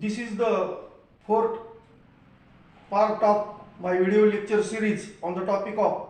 This is the fourth part of my video lecture series on the topic of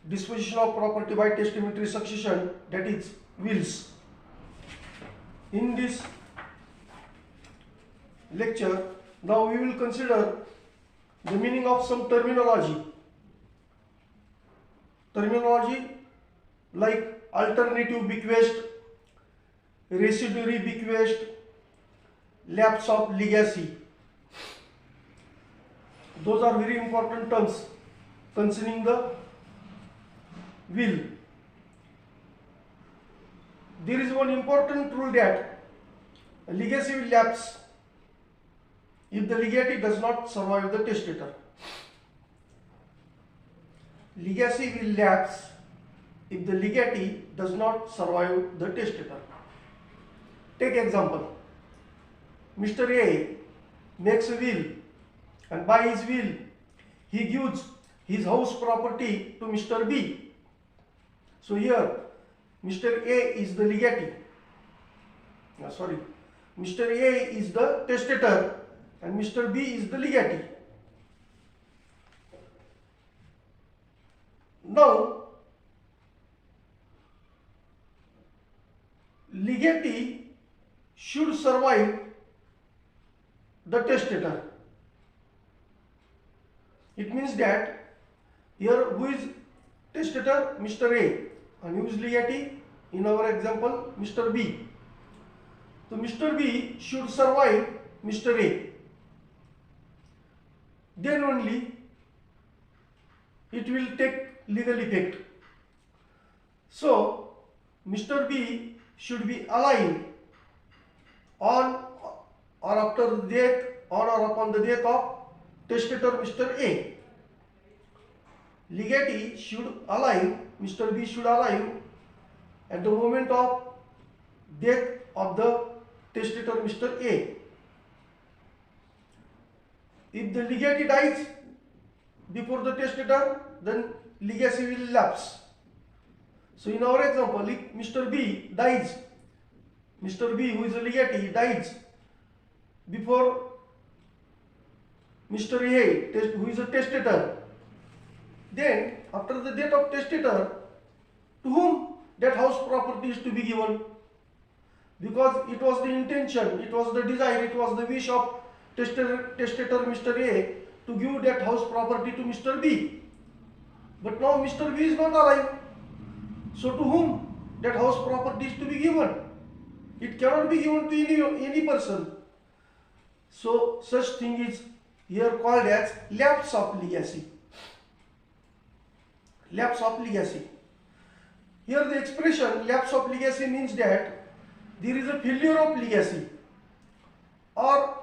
disposition of property by testamentary succession, that is wills. In this lecture, now we will consider the meaning of some terminology like alternative bequest, residuary bequest, lapse of legacy. Those are very important terms concerning the will. There is one important rule that a legacy will lapse if the legatee does not survive the testator. Legacy will lapse if the legatee does not survive the testator. Take example. Mr. A makes a will, and by his will he gives his house property to Mr. B. So here Mr. A is the legatee. Mr. A is the testator and Mr. B is the legatee. Now legatee should survive the testator. It means that here who is testator? Mr. A, and who is legatee? In our example, Mr. B. So Mr. B should survive Mr. A. Then only it will take legal effect. So Mr. B should be alive on or after the death or upon the death of testator Mr. A. Legatee should alive, Mr. B should alive at the moment of death of the testator Mr. A. If the legatee dies before the testator, then legacy will lapse. So in our example, if Mr. B dies, Mr. B, who is a legatee, dies before Mr. A, who is a testator, then after the death of testator, to whom that house property is to be given? Because it was the intention, it was the desire, it was the wish of testator Mr. A to give that house property to Mr. B. But now Mr. B is not alive. So to whom that house property is to be given? It cannot be given to any person. So such thing is here called as lapse of legacy. Lapse of legacy. Here the expression lapse of legacy means that there is a failure of legacy or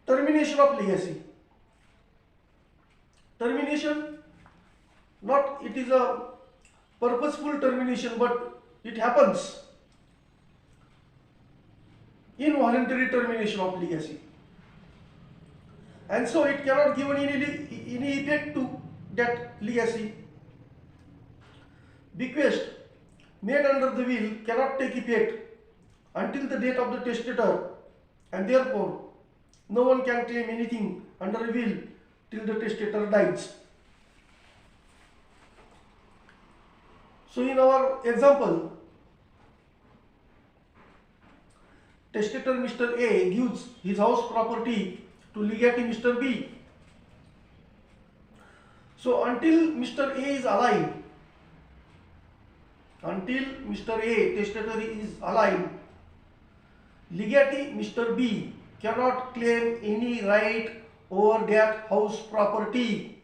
termination of legacy. Termination, not it is a purposeful termination, but it happens. Involuntary termination of legacy. And so it cannot give any effect to that legacy. Bequest made under the will cannot take effect until the death of the testator, and therefore no one can claim anything under a will till the testator dies. So in our example, testator Mr. A gives his house property to legatee Mr. B. So until Mr. A is alive, until Mr. A, testator, is alive, legatee Mr. B cannot claim any right over that house property.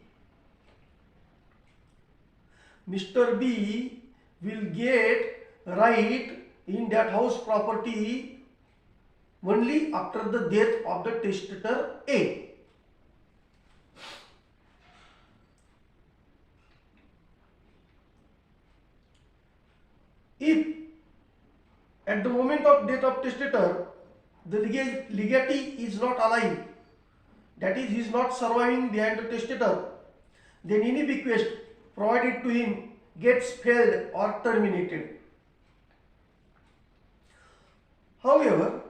Mr. B will get right in that house property only after the death of the testator A. If at the moment of death of testator the legatee is not alive, that is, he is not surviving behind the testator, then any bequest provided to him gets failed or terminated. However,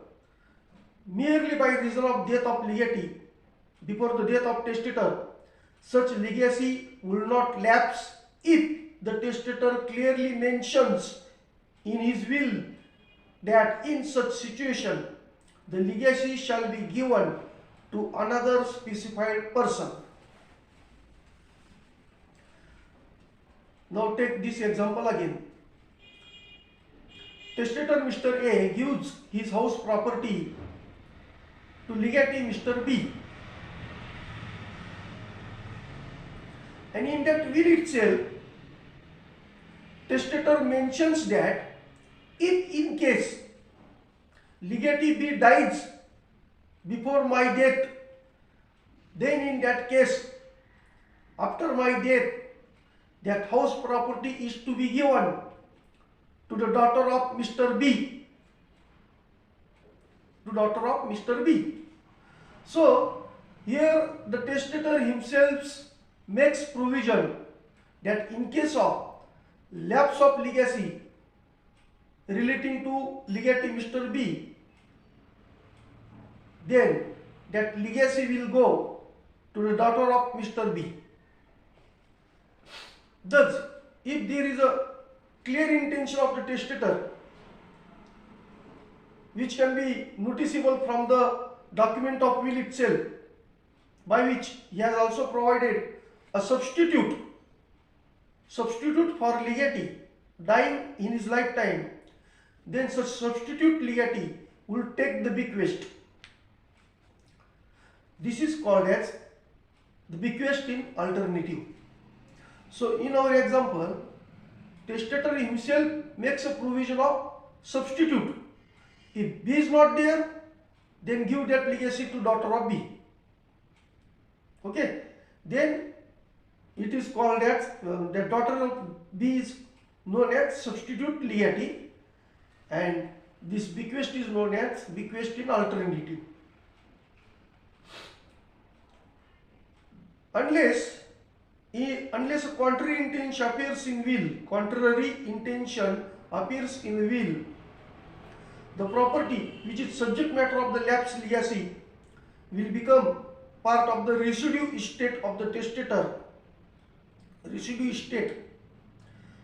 merely by reason of death of legatee before the death of testator, such legacy will not lapse if the testator clearly mentions in his will that in such situation the legacy shall be given to another specified person. Now take this example again. Testator Mr. A gives his house property to legatee Mr. B, and in that will itself testator mentions that if in case legatee B dies before my death, then in that case after my death that house property is to be given to the daughter of Mr. B. So here the testator himself makes provision that in case of lapse of legacy relating to legatee Mr. B, then that legacy will go to the daughter of Mr. B. Thus, if there is a clear intention of the testator which can be noticeable from the document of will itself, by which he has also provided a substitute for legatee dying in his lifetime, then such substitute legatee will take the bequest. This is called as the bequest in alternative. So in our example, testator himself makes a provision of substitute. If B is not there, then give that legacy to daughter of B. Okay, then it is called as the daughter of B is known as substitute legatee, and this bequest is known as bequest in alternative. Unless a contrary intention appears in will, the property which is subject matter of the lapse legacy will become part of the residue estate of the testator,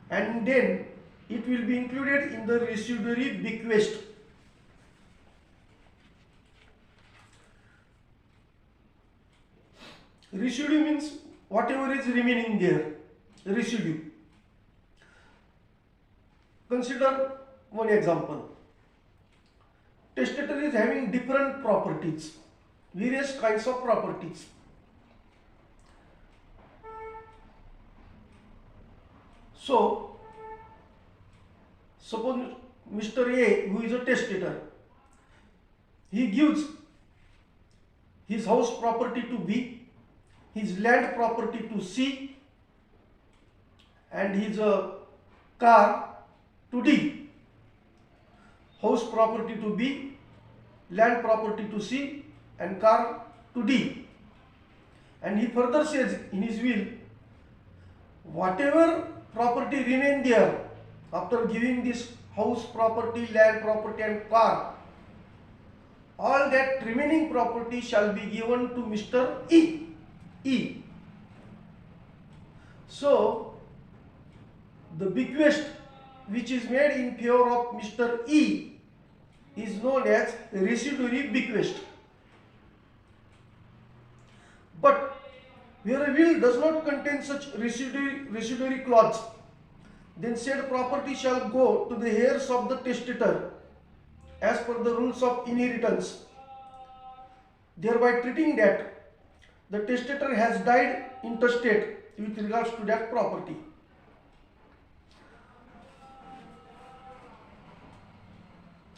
and then it will be included in the residuary bequest. Residue means whatever is remaining there, residue. Consider one example. Testator is having different properties, various kinds of properties. So, suppose Mr. A, who is a testator, he gives his house property to B, his land property to C, and his car to D. House property to B, land property to C, and car to D. And he further says in his will, whatever property remain there after giving this house property, land property, and car, all that remaining property shall be given to Mr. E. So, the bequest which is made in favor of Mr. E is known as residuary bequest. But where a will does not contain such residuary clause, then said property shall go to the heirs of the testator as per the rules of inheritance, thereby treating that the testator has died intestate with regards to that property.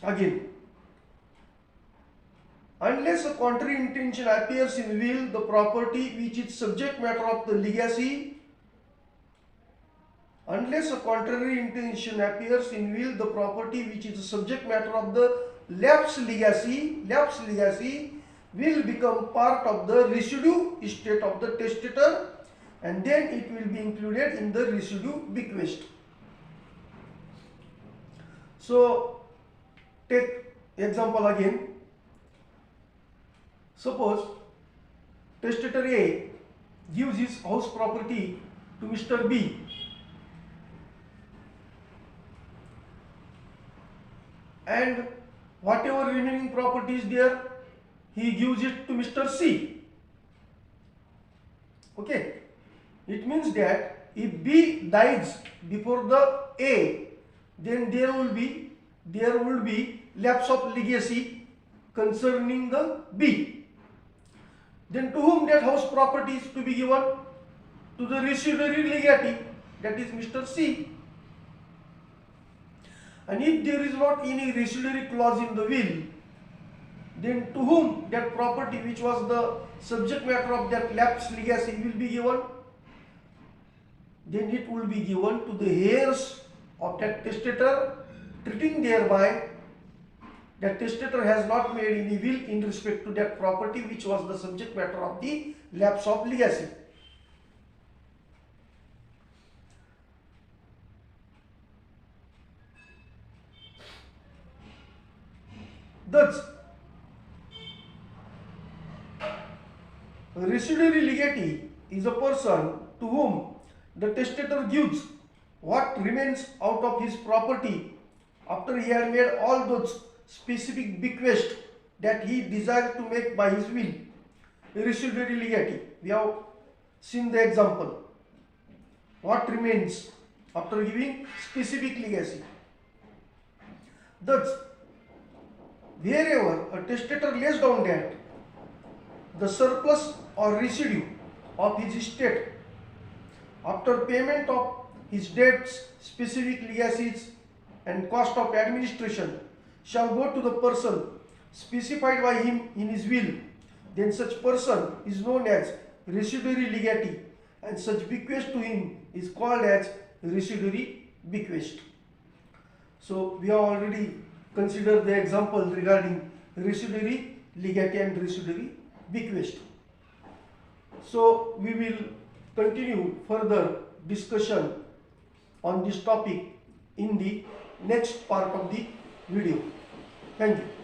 Again, unless a contrary intention appears in will, the property which is subject matter of the legacy, unless a contrary intention appears in will, the property which is the subject matter of the lapse legacy will become part of the residue estate of the testator, and then it will be included in the residue bequest. So, take example again. Suppose testator A gives his house property to Mr. B, and whatever remaining property is there, he gives it to Mr. C. Okay, it means that if B dies before the A, then there will be lapse of legacy concerning the B. Then to whom that house property is to be given? To the residuary legatee, that is Mr. C. And if there is not any residuary clause in the will, then to whom that property, which was the subject matter of that lapse legacy, will be given? Then it will be given to the heirs of that testator, treating thereby that testator has not made any will in respect to that property which was the subject matter of the lapse of legacy. Thus, a residuary legatee is a person to whom the testator gives what remains out of his property after he had made all those specific bequests that he desired to make by his will. A residuary legatee. We have seen the example. What remains after giving specific legacy. Thus, wherever a testator lays down that the surplus or residue of his estate after payment of his debts, specific legacies and cost of administration shall go to the person specified by him in his will, then such person is known as residuary legatee, and such bequest to him is called as residuary bequest. So we have already considered the example regarding residuary legatee and residuary bequest. So we will continue further discussion on this topic in the next part of the video. Thank you.